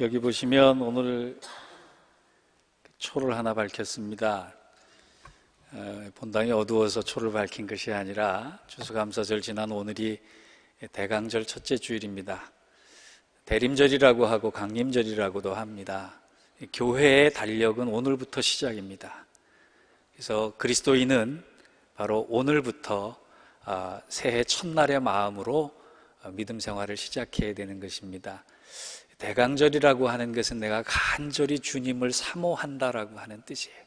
여기 보시면 오늘 초를 하나 밝혔습니다. 본당이 어두워서 초를 밝힌 것이 아니라 추수감사절 지난 오늘이 대강절 첫째 주일입니다. 대림절이라고 하고 강림절이라고도 합니다. 교회의 달력은 오늘부터 시작입니다. 그래서 그리스도인은 바로 오늘부터 새해 첫날의 마음으로 믿음 생활을 시작해야 되는 것입니다. 대강절이라고 하는 것은 내가 간절히 주님을 사모한다라고 하는 뜻이에요.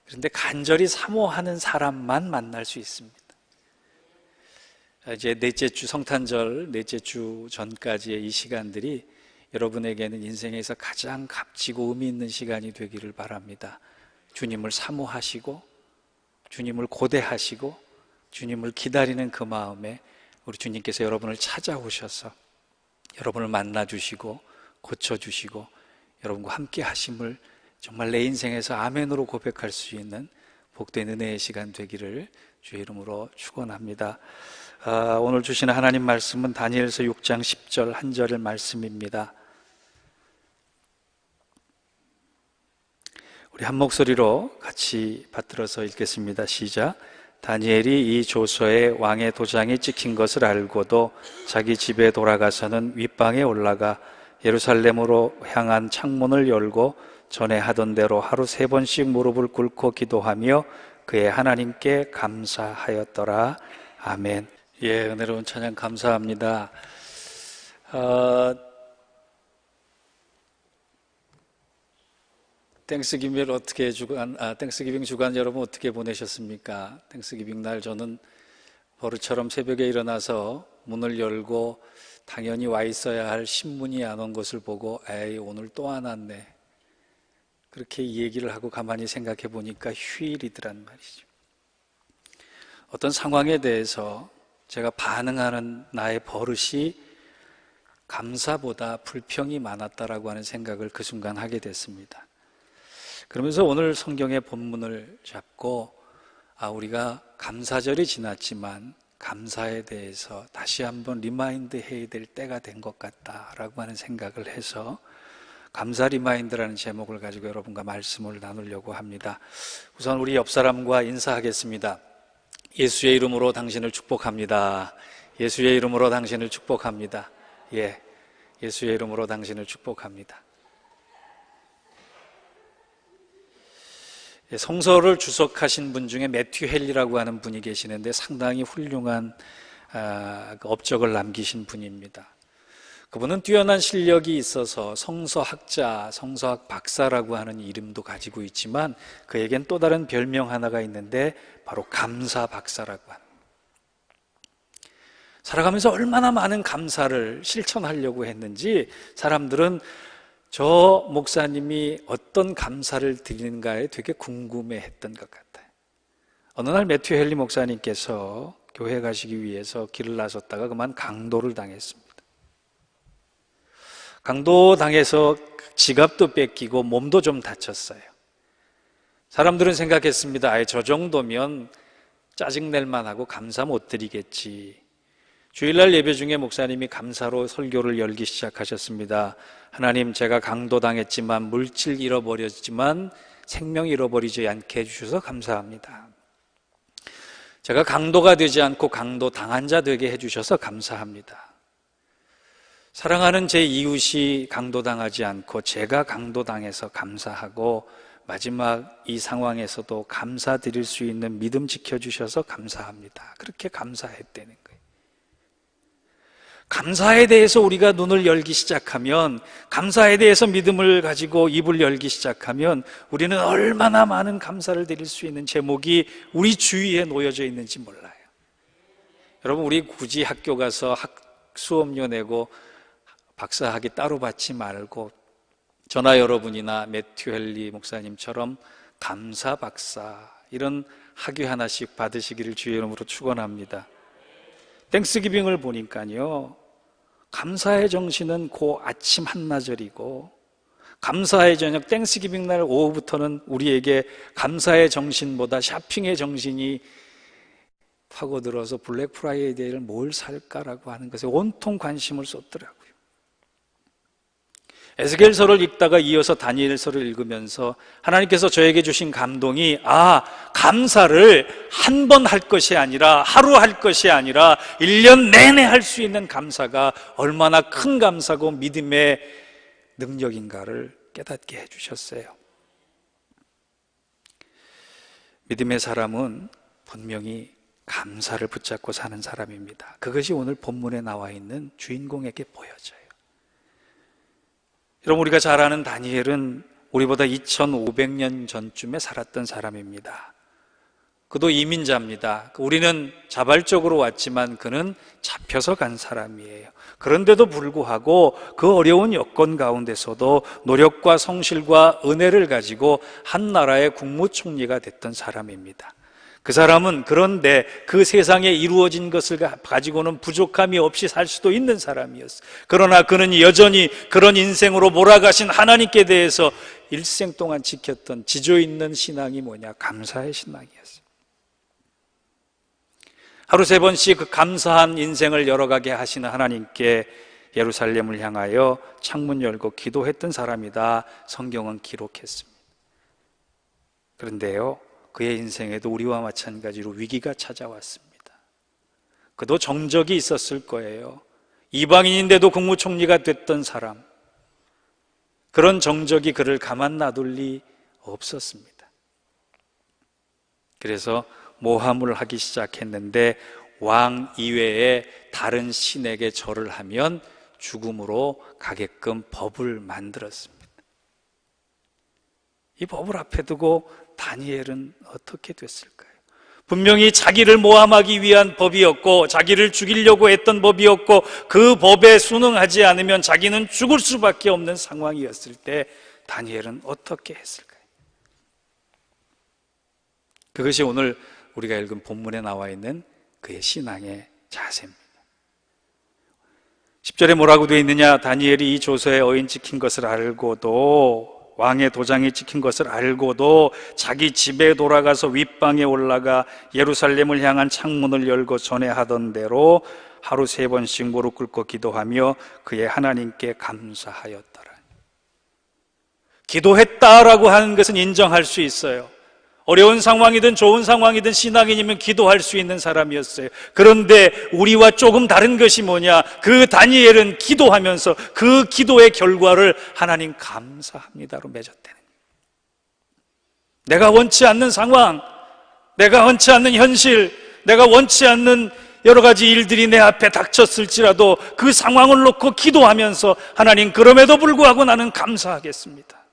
그런데 간절히 사모하는 사람만 만날 수 있습니다. 이제 넷째 주 성탄절, 넷째 주 전까지의 이 시간들이 여러분에게는 인생에서 가장 값지고 의미 있는 시간이 되기를 바랍니다. 주님을 사모하시고 주님을 고대하시고 주님을 기다리는 그 마음에 우리 주님께서 여러분을 찾아오셔서 여러분을 만나주시고 고쳐주시고 여러분과 함께 하심을 정말 내 인생에서 아멘으로 고백할 수 있는 복된 은혜의 시간 되기를 주의 이름으로 축원합니다. 오늘 주시는 하나님 말씀은 다니엘서 6장 10절 한 절의 말씀입니다. 우리 한 목소리로 같이 받들어서 읽겠습니다. 시작. 다니엘이 이 조서에 왕의 도장이 찍힌 것을 알고도 자기 집에 돌아가서는 윗방에 올라가 예루살렘으로 향한 창문을 열고 전에 하던 대로 하루 3번씩 무릎을 꿇고 기도하며 그의 하나님께 감사하였더라. 아멘. 예, 은혜로운 찬양 감사합니다. 땡스기빙 주간 여러분 어떻게 보내셨습니까? 땡스기빙 날 저는 버릇처럼 새벽에 일어나서 문을 열고 당연히 와 있어야 할 신문이 안 온 것을 보고 에이 오늘 또 안 왔네, 그렇게 이 얘기를 하고 가만히 생각해 보니까 휴일이더란 말이죠. 어떤 상황에 대해서 제가 반응하는 나의 버릇이 감사보다 불평이 많았다라고 하는 생각을 그 순간 하게 됐습니다. 그러면서 오늘 성경의 본문을 잡고 우리가 감사절이 지났지만 감사에 대해서 다시 한번 리마인드 해야 될 때가 된 것 같다라고 하는 생각을 해서 감사 리마인드라는 제목을 가지고 여러분과 말씀을 나누려고 합니다. 우선 우리 옆 사람과 인사하겠습니다. 예수의 이름으로 당신을 축복합니다. 예수의 이름으로 당신을 축복합니다. 예, 예수의 이름으로 당신을 축복합니다. 성서를 주석하신 분 중에 매튜 헨리라고 하는 분이 계시는데 상당히 훌륭한 업적을 남기신 분입니다. 그분은 뛰어난 실력이 있어서 성서학자, 성서학 박사라고 하는 이름도 가지고 있지만 그에겐 또 다른 별명 하나가 있는데 바로 감사 박사라고 하는, 살아가면서 얼마나 많은 감사를 실천하려고 했는지 사람들은 저 목사님이 어떤 감사를 드리는가에 되게 궁금해했던 것 같아요. 어느 날 매튜 헨리 목사님께서 교회 가시기 위해서 길을 나섰다가 그만 강도를 당했습니다. 강도 당해서 지갑도 뺏기고 몸도 좀 다쳤어요. 사람들은 생각했습니다. 저 정도면 짜증낼 만하고 감사 못 드리겠지. 주일날 예배 중에 목사님이 감사로 설교를 열기 시작하셨습니다. 하나님, 제가 강도당했지만 물질 잃어버렸지만 생명 잃어버리지 않게 해주셔서 감사합니다. 제가 강도가 되지 않고 강도당한 자 되게 해주셔서 감사합니다. 사랑하는 제 이웃이 강도당하지 않고 제가 강도당해서 감사하고 마지막 이 상황에서도 감사드릴 수 있는 믿음 지켜주셔서 감사합니다. 그렇게 감사했다는 거예요. 감사에 대해서 우리가 눈을 열기 시작하면, 감사에 대해서 믿음을 가지고 입을 열기 시작하면 우리는 얼마나 많은 감사를 드릴 수 있는 제목이 우리 주위에 놓여져 있는지 몰라요. 여러분, 우리 굳이 학교 가서 수업료 내고 박사학위 따로 받지 말고 저나 여러분이나 매튜 헨리 목사님처럼 감사 박사 이런 학위 하나씩 받으시기를 주의 이름으로 축원합니다. 땡스기빙을 보니까요, 감사의 정신은 그 아침 한나절이고 감사의 저녁 땡스기빙 날 오후부터는 우리에게 감사의 정신보다 샤핑의 정신이 파고들어서 블랙 프라이데이를 뭘 살까라고 하는 것에 온통 관심을 쏟더라고요. 에스겔서를 읽다가 이어서 다니엘서를 읽으면서 하나님께서 저에게 주신 감동이, 감사를 한 번 할 것이 아니라, 하루 할 것이 아니라 1년 내내 할 수 있는 감사가 얼마나 큰 감사고 믿음의 능력인가를 깨닫게 해주셨어요. 믿음의 사람은 분명히 감사를 붙잡고 사는 사람입니다. 그것이 오늘 본문에 나와 있는 주인공에게 보여져요. 여러분, 우리가 잘 아는 다니엘은 우리보다 2500년 전쯤에 살았던 사람입니다. 그도 이민자입니다. 우리는 자발적으로 왔지만 그는 잡혀서 간 사람이에요. 그런데도 불구하고 그 어려운 여건 가운데서도 노력과 성실과 은혜를 가지고 한 나라의 국무총리가 됐던 사람입니다. 그 사람은 그런데 그 세상에 이루어진 것을 가지고는 부족함이 없이 살 수도 있는 사람이었어요. 그러나 그는 여전히 그런 인생으로 몰아가신 하나님께 대해서 일생 동안 지켰던 지조 있는 신앙이 뭐냐? 감사의 신앙이었어요. 하루 3번씩 그 감사한 인생을 열어가게 하시는 하나님께 예루살렘을 향하여 창문 열고 기도했던 사람이다, 성경은 기록했습니다. 그런데요, 그의 인생에도 우리와 마찬가지로 위기가 찾아왔습니다. 그도 정적이 있었을 거예요. 이방인인데도 국무총리가 됐던 사람, 그런 정적이 그를 가만 놔둘 리 없었습니다. 그래서 모함을 하기 시작했는데, 왕 이외에 다른 신에게 절을 하면 죽음으로 가게끔 법을 만들었습니다. 이 법을 앞에 두고 다니엘은 어떻게 됐을까요? 분명히 자기를 모함하기 위한 법이었고, 자기를 죽이려고 했던 법이었고, 그 법에 순응하지 않으면 자기는 죽을 수밖에 없는 상황이었을 때 다니엘은 어떻게 했을까요? 그것이 오늘 우리가 읽은 본문에 나와 있는 그의 신앙의 자세입니다. 10절에 뭐라고 되어 있느냐? 다니엘이 이 조서에 어인 찍힌 것을 알고도, 왕의 도장이 찍힌 것을 알고도 자기 집에 돌아가서 윗방에 올라가 예루살렘을 향한 창문을 열고 전에 하던 대로 하루 3번씩 무릎 꿇고 기도하며 그의 하나님께 감사하였더라. 기도했다라고 하는 것은 인정할 수 있어요. 어려운 상황이든 좋은 상황이든 신앙인이면 기도할 수 있는 사람이었어요. 그런데 우리와 조금 다른 것이 뭐냐? 그 다니엘은 기도하면서 그 기도의 결과를 하나님 감사합니다로 맺었다는, 내가 원치 않는 상황, 내가 원치 않는 현실, 내가 원치 않는 여러 가지 일들이 내 앞에 닥쳤을지라도 그 상황을 놓고 기도하면서 하나님, 그럼에도 불구하고 나는 감사하겠습니다.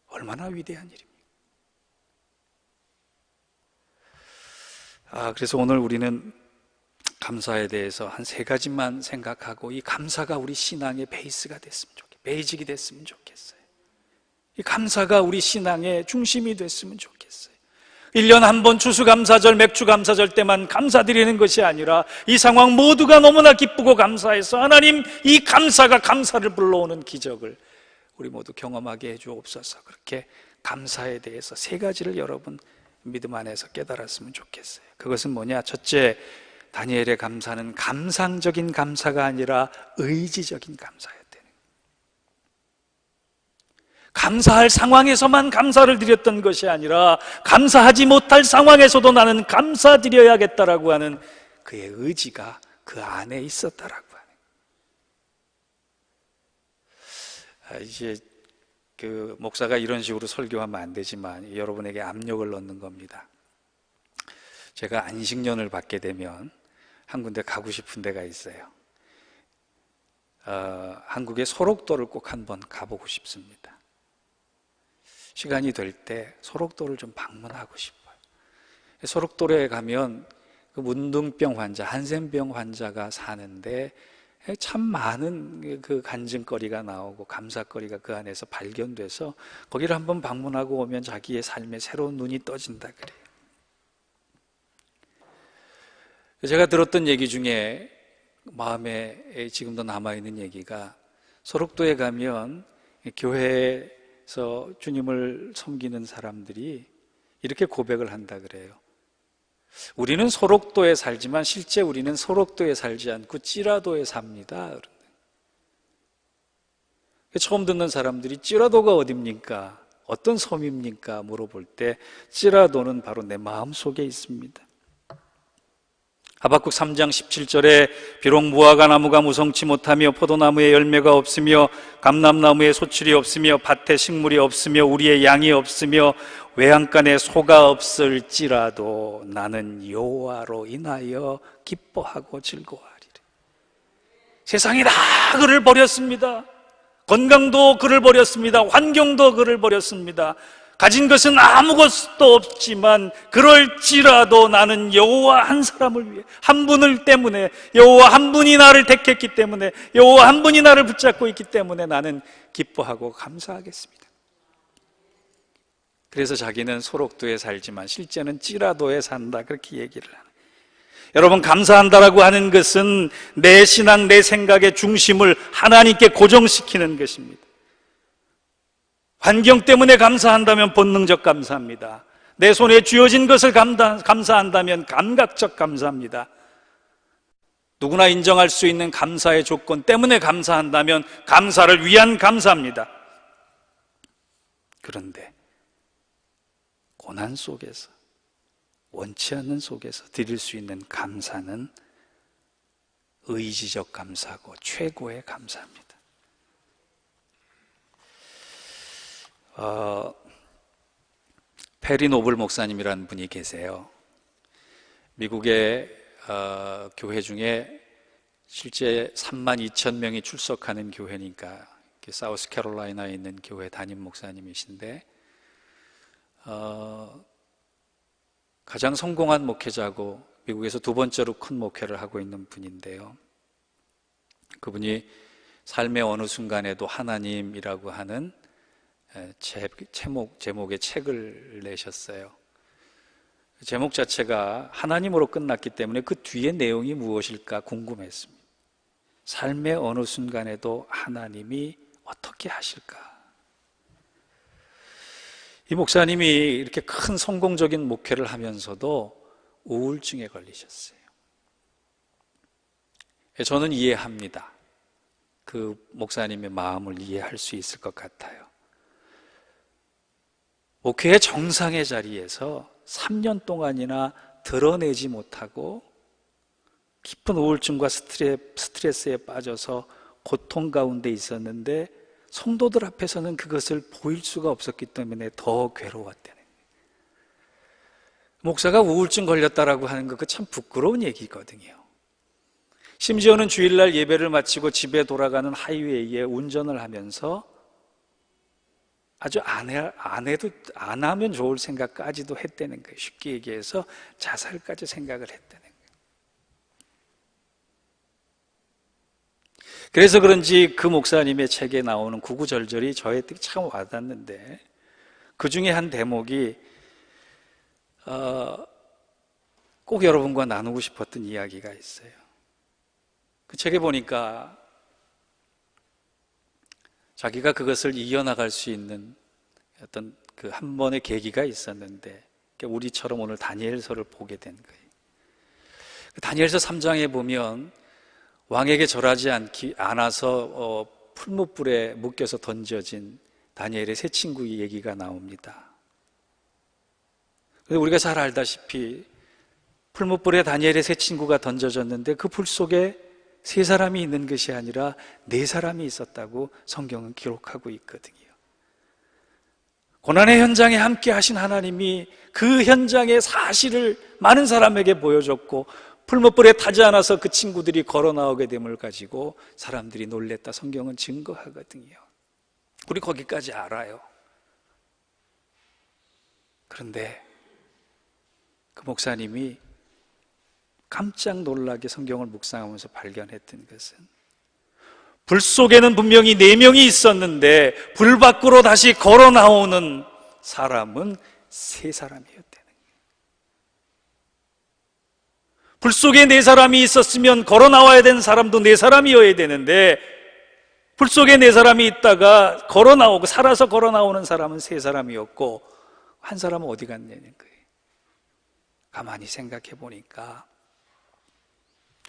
얼마나 위대한 일입니까? 그래서 오늘 우리는 감사에 대해서 한 3가지만 생각하고, 이 감사가 우리 신앙의 베이스가 됐으면 좋겠어요. 베이직이 됐으면 좋겠어요. 이 감사가 우리 신앙의 중심이 됐으면 좋겠어요. 1년 한 번 추수감사절, 맥주감사절 때만 감사드리는 것이 아니라 이 상황 모두가 너무나 기쁘고 감사해서 하나님, 이 감사가 감사를 불러오는 기적을 우리 모두 경험하게 해주옵소서. 그렇게 감사에 대해서 3가지를 여러분 믿음 안에서 깨달았으면 좋겠어요. 그것은 뭐냐? 첫째, 다니엘의 감사는 감상적인 감사가 아니라 의지적인 감사였대요. 감사할 상황에서만 감사를 드렸던 것이 아니라 감사하지 못할 상황에서도 나는 감사드려야겠다라고 하는 그의 의지가 그 안에 있었다라고 하는. 이제 그 목사가 이런 식으로 설교하면 안 되지만 여러분에게 압력을 넣는 겁니다. 제가 안식년을 받게 되면 한 군데 가고 싶은 데가 있어요. 한국의 소록도를 꼭 한번 가보고 싶습니다. 시간이 될 때 소록도를 좀 방문하고 싶어요. 소록도에 가면 그 문둥병 환자, 한센병 환자가 사는데 참 많은 그 간증거리가 나오고 감사거리가 그 안에서 발견돼서 거기를 한번 방문하고 오면 자기의 삶에 새로운 눈이 떠진다 그래요. 제가 들었던 얘기 중에 마음에 지금도 남아있는 얘기가, 소록도에 가면 교회에서 주님을 섬기는 사람들이 이렇게 고백을 한다 그래요. 우리는 소록도에 살지만 실제 우리는 소록도에 살지 않고 찌라도에 삽니다. 처음 듣는 사람들이 찌라도가 어딥니까? 어떤 섬입니까? 물어볼 때 찌라도는 바로 내 마음속에 있습니다. 하박국 3장 17절에 비록 무화과 나무가 무성치 못하며 포도나무에 열매가 없으며 감람나무에 소출이 없으며 밭에 식물이 없으며 우리의 양이 없으며 외양간에 소가 없을지라도 나는 여호와로 인하여 기뻐하고 즐거워하리라. 세상이 다 그를 버렸습니다. 건강도 그를 버렸습니다. 환경도 그를 버렸습니다. 가진 것은 아무것도 없지만 그럴지라도 나는 여호와 한 사람을 위해, 한 분을 때문에, 여호와 한 분이 나를 택했기 때문에, 여호와 한 분이 나를 붙잡고 있기 때문에 나는 기뻐하고 감사하겠습니다. 그래서 자기는 소록도에 살지만 실제는 찌라도에 산다, 그렇게 얘기를 하는. 여러분, 감사한다라고 하는 것은 내 신앙, 내 생각의 중심을 하나님께 고정시키는 것입니다. 환경 때문에 감사한다면 본능적 감사합니다. 내 손에 쥐어진 것을 감사한다면 감각적 감사합니다. 누구나 인정할 수 있는 감사의 조건 때문에 감사한다면 감사를 위한 감사입니다. 그런데 고난 속에서, 원치 않는 속에서 드릴 수 있는 감사는 의지적 감사고 최고의 감사입니다. 페리 노블 목사님이라는 분이 계세요. 미국의 교회 중에 실제 32,000명이 출석하는 교회니까 사우스캐롤라이나에 있는 교회 담임 목사님이신데 가장 성공한 목회자고 미국에서 두 번째로 큰 목회를 하고 있는 분인데요. 그분이 삶의 어느 순간에도 하나님이라고 하는 제목의 책을 내셨어요. 제목 자체가 하나님으로 끝났기 때문에 그 뒤에 내용이 무엇일까 궁금했습니다. 삶의 어느 순간에도 하나님이 어떻게 하실까? 이 목사님이 이렇게 큰 성공적인 목회를 하면서도 우울증에 걸리셨어요. 저는 이해합니다. 그 목사님의 마음을 이해할 수 있을 것 같아요. 목회의 정상의 자리에서 3년 동안이나 드러내지 못하고 깊은 우울증과 스트레스에 빠져서 고통 가운데 있었는데 성도들 앞에서는 그것을 보일 수가 없었기 때문에 더 괴로웠다는 거예요. 목사가 우울증 걸렸다라고 하는 거 참 부끄러운 얘기거든요. 심지어는 주일날 예배를 마치고 집에 돌아가는 하이웨이에 운전을 하면서 아주 안 하면 좋을 생각까지도 했다는 거예요. 쉽게 얘기해서 자살까지 생각을 했다는 거예요. 그래서 그런지 그 목사님의 책에 나오는 구구절절이 저한테 참 와닿는데 그 중에 한 대목이 꼭 여러분과 나누고 싶었던 이야기가 있어요. 그 책에 보니까 자기가 그것을 이겨나갈 수 있는 어떤 그 한 번의 계기가 있었는데 우리처럼 오늘 다니엘서를 보게 된 거예요. 다니엘서 3장에 보면 왕에게 절하지 않아서 풀무불에 묶여서 던져진 다니엘의 세 친구의 얘기가 나옵니다. 우리가 잘 알다시피 풀무불에 다니엘의 세 친구가 던져졌는데 그 불 속에 세 사람이 있는 것이 아니라 네 사람이 있었다고 성경은 기록하고 있거든요. 고난의 현장에 함께 하신 하나님이 그 현장의 사실을 많은 사람에게 보여줬고 풀무불에 타지 않아서 그 친구들이 걸어 나오게 됨을 가지고 사람들이 놀랬다 성경은 증거하거든요. 우리 거기까지 알아요. 그런데 그 목사님이 깜짝 놀라게 성경을 묵상하면서 발견했던 것은 불 속에는 분명히 4명이 있었는데 불 밖으로 다시 걸어 나오는 사람은 3사람이었다는 거예요. 불 속에 4사람이 있었으면 걸어 나와야 되는 사람도 4사람이어야 되는데 불 속에 4사람이 있다가 걸어 나오고 살아서 걸어 나오는 사람은 3사람이었고 한 사람은 어디 갔냐는 거예요. 가만히 생각해 보니까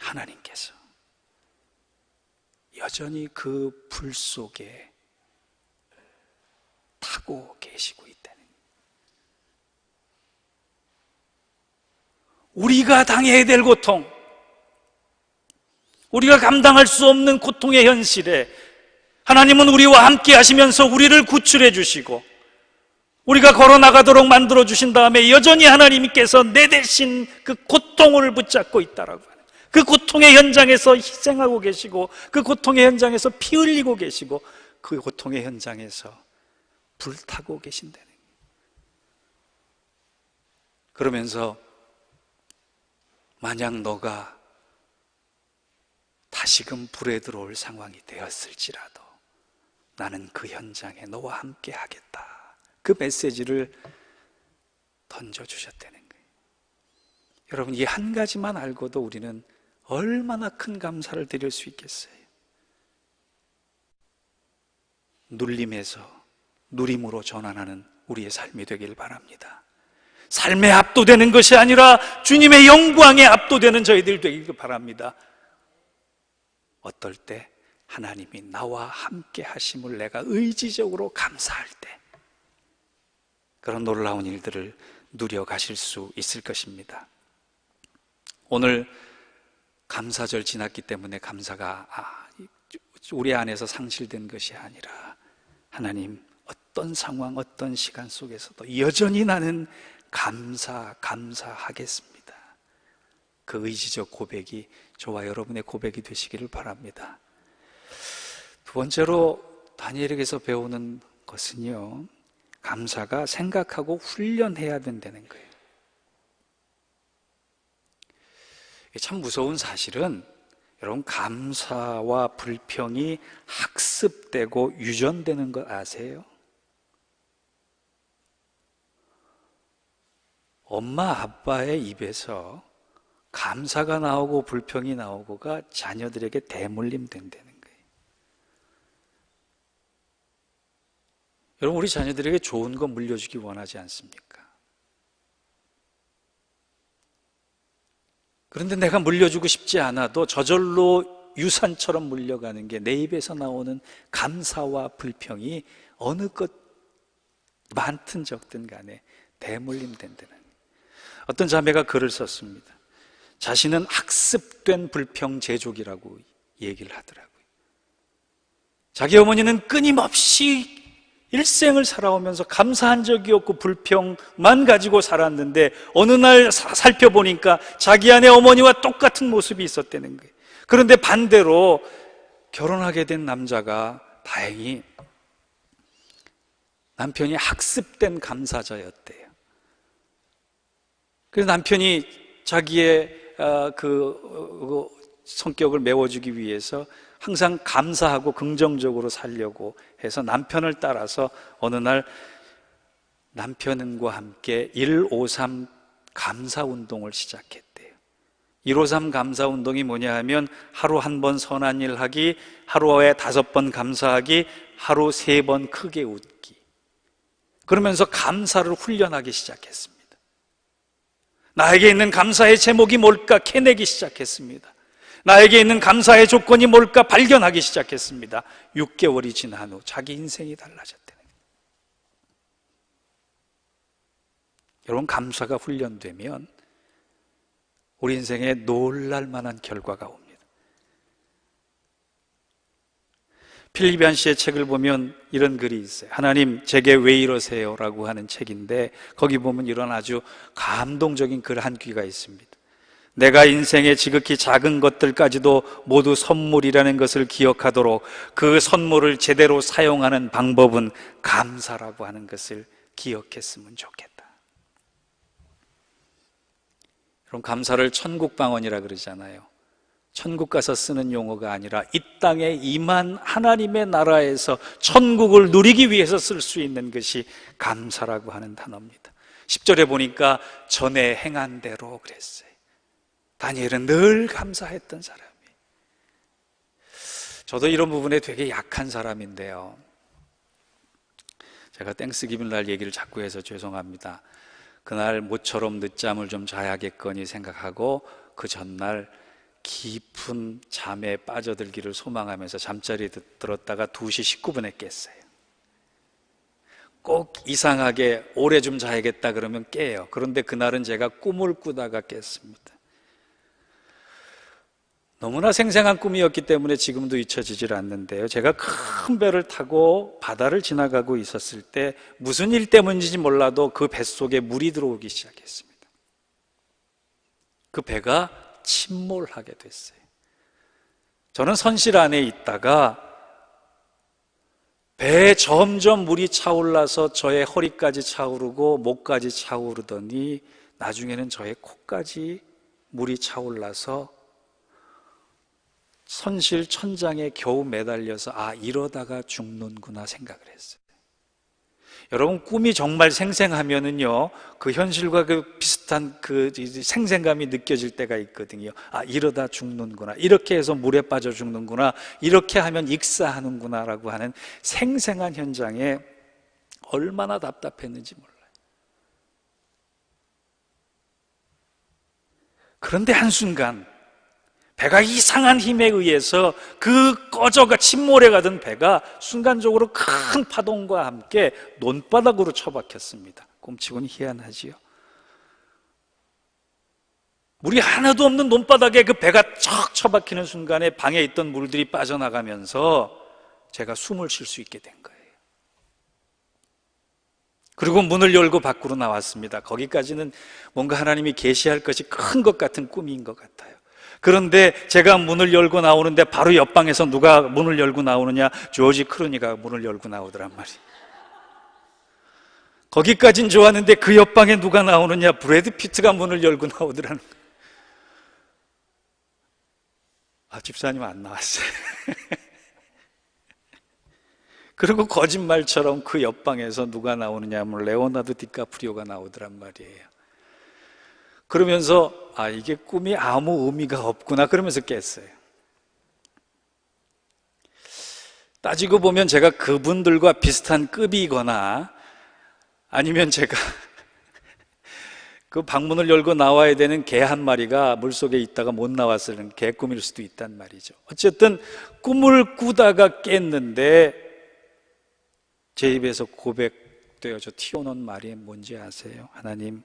하나님께서 여전히 그 불 속에 타고 계시고 있다는 거예요. 우리가 당해야 될 고통, 우리가 감당할 수 없는 고통의 현실에 하나님은 우리와 함께 하시면서 우리를 구출해 주시고 우리가 걸어나가도록 만들어 주신 다음에 여전히 하나님께서 내 대신 그 고통을 붙잡고 있다라고 하는, 그 고통의 현장에서 희생하고 계시고 그 고통의 현장에서 피 흘리고 계시고 그 고통의 현장에서 불타고 계신다는 거예요. 그러면서 만약 너가 다시금 불에 들어올 상황이 되었을지라도 나는 그 현장에 너와 함께 하겠다, 그 메시지를 던져주셨다는 거예요. 여러분, 이 한 가지만 알고도 우리는 얼마나 큰 감사를 드릴 수 있겠어요. 눌림에서 누림으로 전환하는 우리의 삶이 되길 바랍니다. 삶에 압도되는 것이 아니라 주님의 영광에 압도되는 저희들 되길 바랍니다. 어떨 때 하나님이 나와 함께 하심을 내가 의지적으로 감사할 때 그런 놀라운 일들을 누려가실 수 있을 것입니다. 오늘 감사절 지났기 때문에 감사가 우리 안에서 상실된 것이 아니라 하나님, 어떤 상황, 어떤 시간 속에서도 여전히 나는 감사하겠습니다. 그 의지적 고백이 저와 여러분의 고백이 되시기를 바랍니다. 두 번째로 다니엘에게서 배우는 것은요, 감사가 생각하고 훈련해야 된다는 거예요. 참 무서운 사실은 여러분, 감사와 불평이 학습되고 유전되는 거 아세요? 엄마 아빠의 입에서 감사가 나오고 불평이 나오고가 자녀들에게 대물림 된다는 거예요. 여러분, 우리 자녀들에게 좋은 거 물려주기 원하지 않습니까? 그런데 내가 물려주고 싶지 않아도 저절로 유산처럼 물려가는 게 내 입에서 나오는 감사와 불평이 어느 것 많든 적든 간에 대물림 된다는. 어떤 자매가 글을 썼습니다. 자신은 학습된 불평 제조기라고 얘기를 하더라고요. 자기 어머니는 끊임없이 일생을 살아오면서 감사한 적이 없고 불평만 가지고 살았는데 어느 날 살펴보니까 자기 안에 어머니와 똑같은 모습이 있었다는 거예요. 그런데 반대로 결혼하게 된 남자가 다행히 남편이 학습된 감사자였대요. 그래서 남편이 자기의 그 성격을 메워주기 위해서 항상 감사하고 긍정적으로 살려고 해서 남편을 따라서 어느 날 남편과 함께 153 감사운동을 시작했대요. 153 감사운동이 뭐냐 하면 하루 한 번 선한 일 하기, 하루에 5번 감사하기, 하루 3번 크게 웃기. 그러면서 감사를 훈련하기 시작했습니다. 나에게 있는 감사의 제목이 뭘까 캐내기 시작했습니다. 나에게 있는 감사의 조건이 뭘까 발견하기 시작했습니다. 6개월이 지난 후 자기 인생이 달라졌다는 거예요. 여러분, 감사가 훈련되면 우리 인생에 놀랄 만한 결과가 옵니다. 필리비안 씨의 책을 보면 이런 글이 있어요. 하나님, 제게 왜 이러세요? 라고 하는 책인데 거기 보면 이런 아주 감동적인 글 한 귀가 있습니다. 내가 인생의 지극히 작은 것들까지도 모두 선물이라는 것을 기억하도록 그 선물을 제대로 사용하는 방법은 감사라고 하는 것을 기억했으면 좋겠다. 그럼 감사를 천국방언이라 그러잖아요. 천국 가서 쓰는 용어가 아니라 이 땅에 임한 하나님의 나라에서 천국을 누리기 위해서 쓸 수 있는 것이 감사라고 하는 단어입니다. 10절에 보니까 전에 행한 대로 그랬어요. 다니엘은 늘 감사했던 사람이에요. 저도 이런 부분에 되게 약한 사람인데요, 제가 땡스기빙 날 얘기를 자꾸 해서 죄송합니다. 그날 모처럼 늦잠을 좀 자야겠거니 생각하고 그 전날 깊은 잠에 빠져들기를 소망하면서 잠자리에 들었다가 2시 19분에 깼어요. 꼭 이상하게 오래 좀 자야겠다 그러면 깨요. 그런데 그날은 제가 꿈을 꾸다가 깼습니다. 너무나 생생한 꿈이었기 때문에 지금도 잊혀지질 않는데요. 제가 큰 배를 타고 바다를 지나가고 있었을 때 무슨 일 때문인지 몰라도 그 뱃속에 물이 들어오기 시작했습니다. 그 배가 침몰하게 됐어요. 저는 선실 안에 있다가 배에 점점 물이 차올라서 저의 허리까지 차오르고 목까지 차오르더니 나중에는 저의 코까지 물이 차올라서 선실 천장에 겨우 매달려서 이러다가 죽는구나 생각을 했어요. 여러분, 꿈이 정말 생생하면은요, 그 현실과 그 비슷한 그 생생감이 느껴질 때가 있거든요. 이러다 죽는구나, 이렇게 해서 물에 빠져 죽는구나, 이렇게 하면 익사하는구나 라고 하는 생생한 현장에 얼마나 답답했는지 몰라요. 그런데 한순간 배가 이상한 힘에 의해서 그 꺼져가 침몰해 가던 배가 순간적으로 큰 파동과 함께 논바닥으로 처박혔습니다. 꿈치고는 희한하지요. 물이 하나도 없는 논바닥에 그 배가 척 처박히는 순간에 방에 있던 물들이 빠져나가면서 제가 숨을 쉴 수 있게 된 거예요. 그리고 문을 열고 밖으로 나왔습니다. 거기까지는 뭔가 하나님이 계시할 것이 큰 것 같은 꿈인 것 같아요. 그런데 제가 문을 열고 나오는데 바로 옆방에서 누가 문을 열고 나오느냐? 조지 클루니가 문을 열고 나오더란 말이에요. 거기까진 좋았는데 그 옆방에 누가 나오느냐? 브래드 피트가 문을 열고 나오더라는 거예요. 집사님 안 나왔어요. 그리고 거짓말처럼 그 옆방에서 누가 나오느냐 하면 레오나르도 디카프리오가 나오더란 말이에요. 그러면서 이게 꿈이 아무 의미가 없구나 그러면서 깼어요. 따지고 보면 제가 그분들과 비슷한 급이거나 아니면 제가 그 방문을 열고 나와야 되는 개 한 마리가 물속에 있다가 못 나왔을 개 꿈일 수도 있단 말이죠. 어쨌든 꿈을 꾸다가 깼는데 제 입에서 고백되어져 튀어나온 말이 뭔지 아세요? 하나님,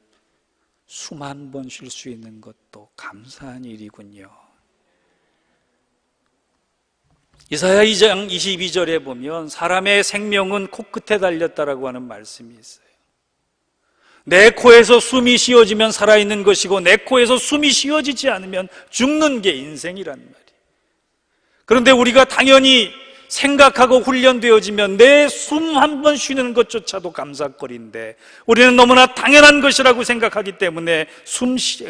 숨 한 번 쉴 수 있는 것도 감사한 일이군요. 이사야 2장 22절에 보면 사람의 생명은 코끝에 달렸다라고 하는 말씀이 있어요. 내 코에서 숨이 쉬어지면 살아있는 것이고 내 코에서 숨이 쉬어지지 않으면 죽는 게 인생이란 말이에요. 그런데 우리가 당연히 생각하고 훈련되어지면 내 숨 한 번 쉬는 것조차도 감사거리인데 우리는 너무나 당연한 것이라고 생각하기 때문에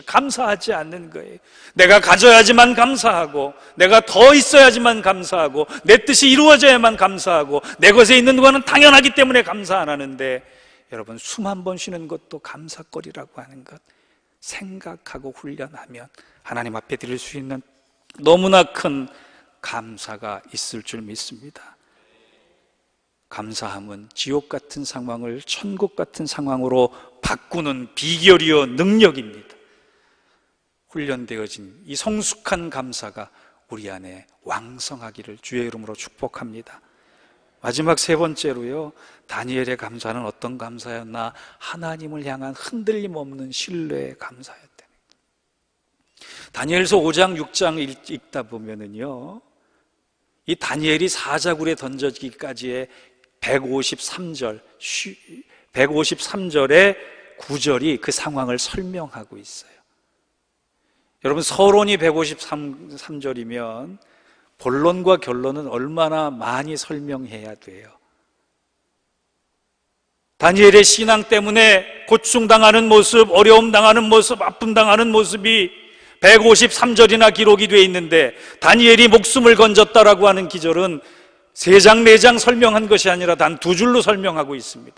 감사하지 않는 거예요. 내가 가져야지만 감사하고 내가 더 있어야지만 감사하고 내 뜻이 이루어져야만 감사하고 내 것에 있는 거는 당연하기 때문에 감사 안 하는데, 여러분, 숨 한 번 쉬는 것도 감사거리라고 하는 것 생각하고 훈련하면 하나님 앞에 드릴 수 있는 너무나 큰 감사가 있을 줄 믿습니다. 감사함은 지옥 같은 상황을 천국 같은 상황으로 바꾸는 비결이요 능력입니다. 훈련되어진 이 성숙한 감사가 우리 안에 왕성하기를 주의 이름으로 축복합니다. 마지막 세 번째로요, 다니엘의 감사는 어떤 감사였나? 하나님을 향한 흔들림 없는 신뢰의 감사였다. 다니엘서 5장 6장 읽다 보면은요, 이 다니엘이 사자굴에 던져지기까지의 153절의 구절이 그 상황을 설명하고 있어요. 여러분, 서론이 153절이면 본론과 결론은 얼마나 많이 설명해야 돼요. 다니엘의 신앙 때문에 고충당하는 모습, 어려움 당하는 모습, 아픔 당하는 모습이 153절이나 기록이 되어 있는데 다니엘이 목숨을 건졌다라고 하는 기절은 3장 4장 설명한 것이 아니라 단 2줄로 설명하고 있습니다.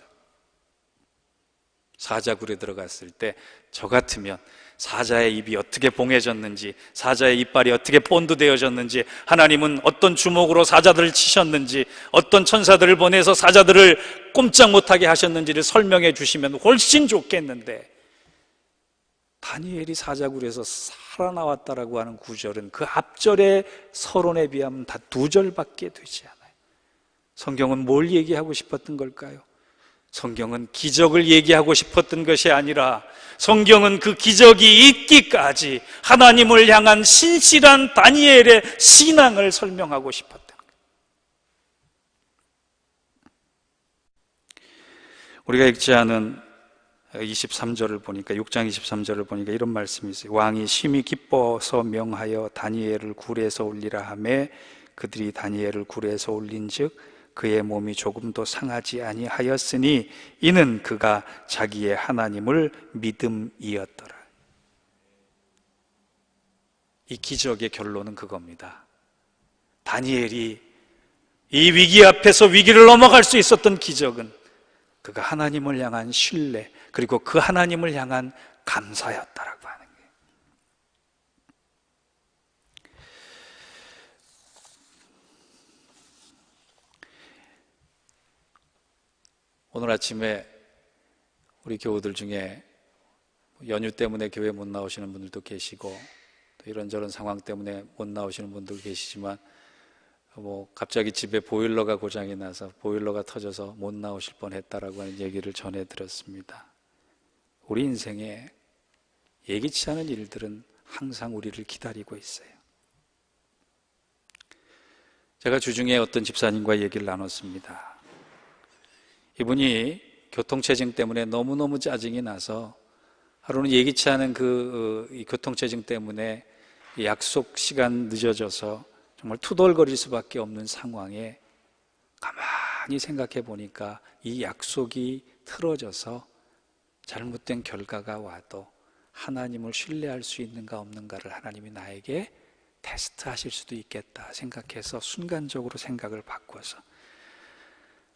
사자굴에 들어갔을 때 저 같으면 사자의 입이 어떻게 봉해졌는지, 사자의 이빨이 어떻게 본드되어졌는지, 하나님은 어떤 주먹으로 사자들을 치셨는지, 어떤 천사들을 보내서 사자들을 꼼짝 못하게 하셨는지를 설명해 주시면 훨씬 좋겠는데, 다니엘이 사자굴에서 살아나왔다라고 하는 구절은 그 앞절의 서론에 비하면 다 2절밖에 되지 않아요. 성경은 뭘 얘기하고 싶었던 걸까요? 성경은 기적을 얘기하고 싶었던 것이 아니라 성경은 그 기적이 있기까지 하나님을 향한 신실한 다니엘의 신앙을 설명하고 싶었던 거예요. 우리가 읽지 않은 23절을 보니까, 6장 23절을 보니까 이런 말씀이 있어요. 왕이 심히 기뻐서 명하여 다니엘을 굴에서 올리라 하매 그들이 다니엘을 굴에서 올린즉 그의 몸이 조금도 상하지 아니하였으니 이는 그가 자기의 하나님을 믿음이었더라. 이 기적의 결론은 그겁니다. 다니엘이 이 위기 앞에서 위기를 넘어갈 수 있었던 기적은 그가 하나님을 향한 신뢰, 그리고 그 하나님을 향한 감사였다라고 하는 거예요. 오늘 아침에 우리 교우들 중에 연휴 때문에 교회 못 나오시는 분들도 계시고 또 이런저런 상황 때문에 못 나오시는 분들도 계시지만 갑자기 집에 보일러가 고장이 나서 보일러가 터져서 못 나오실 뻔했다라고 하는 얘기를 전해 들었습니다. 우리 인생에 예기치 않은 일들은 항상 우리를 기다리고 있어요. 제가 주중에 어떤 집사님과 얘기를 나눴습니다. 이분이 교통체증 때문에 너무너무 짜증이 나서 하루는 예기치 않은 이 교통체증 때문에 약속 시간 늦어져서 정말 투덜거릴 수밖에 없는 상황에 가만히 생각해 보니까 이 약속이 틀어져서 잘못된 결과가 와도 하나님을 신뢰할 수 있는가 없는가를 하나님이 나에게 테스트하실 수도 있겠다 생각해서 순간적으로 생각을 바꿔서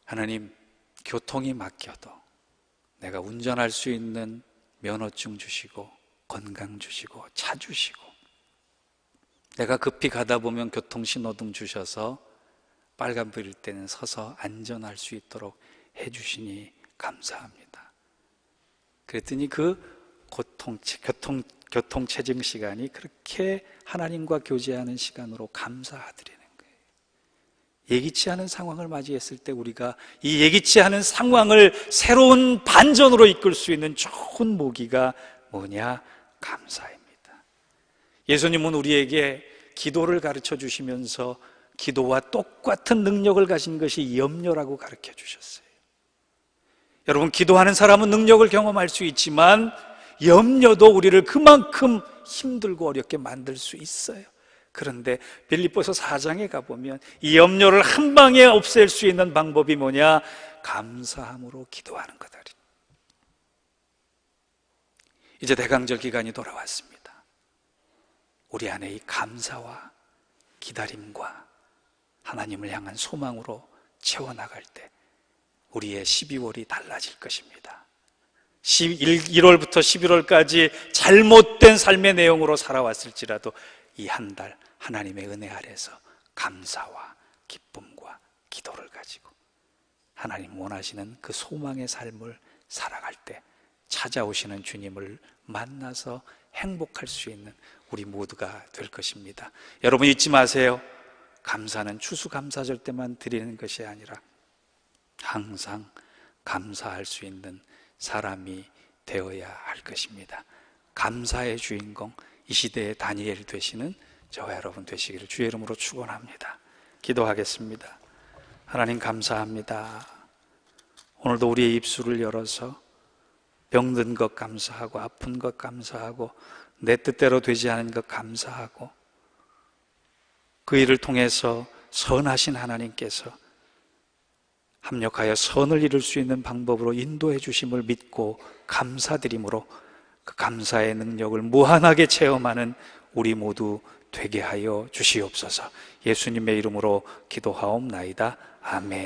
하나님, 교통이 막혀도 내가 운전할 수 있는 면허증 주시고 건강 주시고 차 주시고 내가 급히 가다 보면 교통신호등 주셔서 빨간불일 때는 서서 안전할 수 있도록 해주시니 감사합니다. 그랬더니 그 교통체증 시간이 그렇게 하나님과 교제하는 시간으로 감사드리는 거예요. 예기치 않은 상황을 맞이했을 때 우리가 이 예기치 않은 상황을 새로운 반전으로 이끌 수 있는 좋은 모기가 뭐냐? 감사입니다. 예수님은 우리에게 기도를 가르쳐 주시면서 기도와 똑같은 능력을 가진 것이 염려라고 가르쳐 주셨어요. 여러분, 기도하는 사람은 능력을 경험할 수 있지만 염려도 우리를 그만큼 힘들고 어렵게 만들 수 있어요. 그런데 빌립보서 4장에 가보면 이 염려를 한 방에 없앨 수 있는 방법이 뭐냐? 감사함으로 기도하는 거다. 이제 대강절 기간이 돌아왔습니다. 우리 안에 이 감사와 기다림과 하나님을 향한 소망으로 채워나갈 때 우리의 12월이 달라질 것입니다. 1월부터 11월까지 잘못된 삶의 내용으로 살아왔을지라도 이 한 달 하나님의 은혜 아래서 감사와 기쁨과 기도를 가지고 하나님 원하시는 그 소망의 삶을 살아갈 때 찾아오시는 주님을 만나서 행복할 수 있는 우리 모두가 될 것입니다. 여러분 잊지 마세요. 감사는 추수감사절 때만 드리는 것이 아니라 항상 감사할 수 있는 사람이 되어야 할 것입니다. 감사의 주인공, 이 시대의 다니엘 되시는 저와 여러분 되시기를 주의 이름으로 축원합니다. 기도하겠습니다. 하나님 감사합니다. 오늘도 우리의 입술을 열어서 병든 것 감사하고 아픈 것 감사하고 내 뜻대로 되지 않은 것 감사하고 그 일을 통해서 선하신 하나님께서 합력하여 선을 이룰 수 있는 방법으로 인도해 주심을 믿고 감사드림으로 그 감사의 능력을 무한하게 체험하는 우리 모두 되게 하여 주시옵소서. 예수님의 이름으로 기도하옵나이다. 아멘.